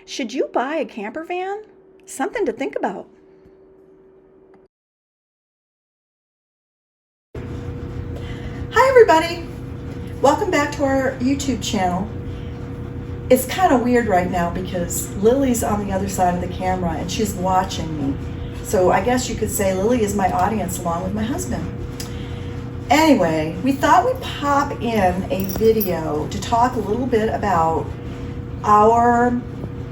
Should you buy a camper van? Something to think about. Hi everybody! Welcome back to our YouTube channel. It's kind of weird right now because Lily's on the other side of the camera and she's watching me. So I guess you could say Lily is my audience along with my husband. Anyway, we thought we'd pop in a video to talk a little bit about our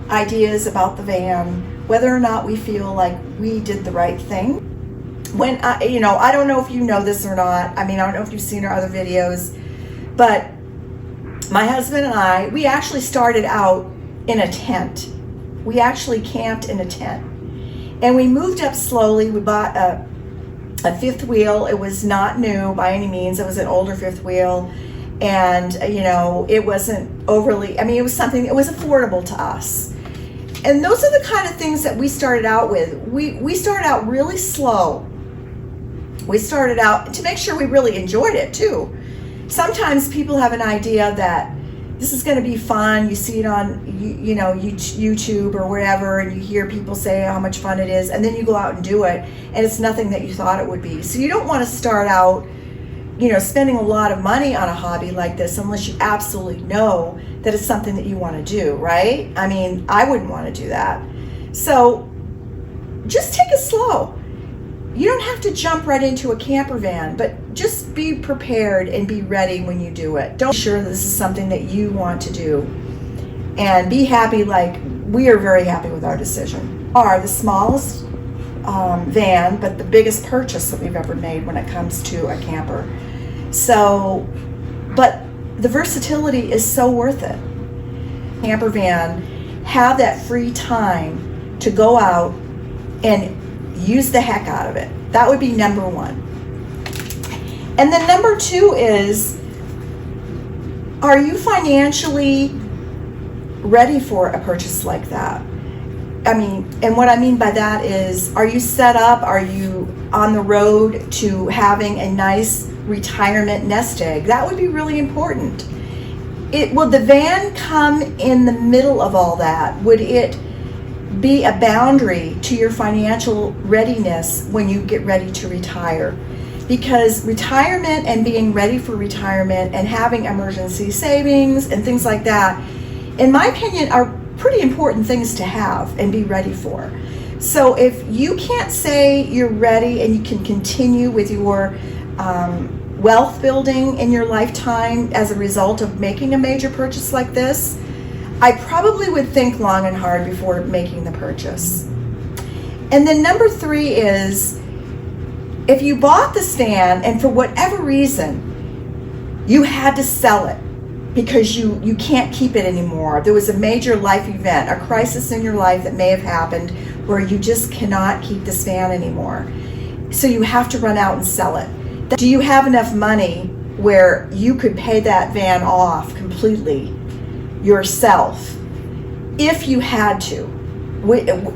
ideas about the van, whether or not we feel like we did the right thing. When I don't know if you know this or not. I don't know if you've seen our other videos, but my husband and I, we actually started out in a tent. We actually camped in a tent, and we moved up slowly. We bought a fifth wheel. It was not new by any means. It was an older fifth wheel, and it wasn't overly. It was something. It was affordable to us. And those are the kind of things that we started out with. We started out really slow. We started out to make sure we really enjoyed it too. Sometimes people have an idea that this is going to be fun. You see it on YouTube or wherever, and you hear people say how much fun it is, and then you go out and do it, and it's nothing that you thought it would be. So you don't want to start out spending a lot of money on a hobby like this unless you absolutely know that it's something that you want to do, right? I wouldn't want to do that. So just take it slow. You don't have to jump right into a camper van, but just be prepared and be ready when you do it. Don't be sure that this is something that you want to do, and be happy. Like, we are very happy with our decision. Are the smallest van, but the biggest purchase that we've ever made when it comes to a camper. So, but the versatility is so worth it. Camper van, have that free time to go out and use the heck out of it. That would be number one. And then number two is, are you financially ready for a purchase like that? And what I mean by that is, are you set up? Are you on the road to having a nice retirement nest egg? That would be really important. Will the van come in the middle of all that? Would it be a boundary to your financial readiness when you get ready to retire? Because retirement and being ready for retirement and having emergency savings and things like that, in my opinion, are pretty important things to have and be ready for. So if you can't say you're ready and you can continue with your wealth building in your lifetime as a result of making a major purchase like this, I probably would think long and hard before making the purchase. And then number three is, if you bought this van and for whatever reason you had to sell it because you can't keep it anymore, there was a major life event, a crisis in your life that may have happened where you just cannot keep this van anymore, so you have to run out and sell it. Do you have enough money where you could pay that van off completely yourself if you had to?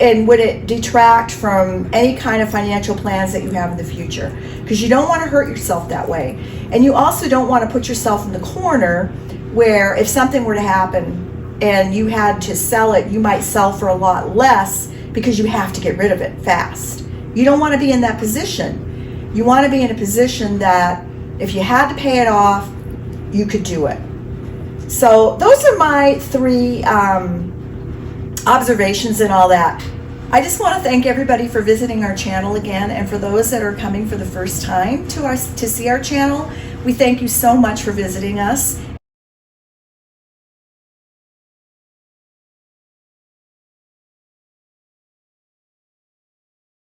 And would it detract from any kind of financial plans that you have in the future? Because you don't want to hurt yourself that way. And you also don't want to put yourself in the corner where if something were to happen and you had to sell it, you might sell for a lot less because you have to get rid of it fast. You don't want to be in that position. You want to be in a position that if you had to pay it off, you could do it. So those are my three observations and all that. I just want to thank everybody for visiting our channel again, and for those that are coming for the first time to see our channel, we thank you so much for visiting us,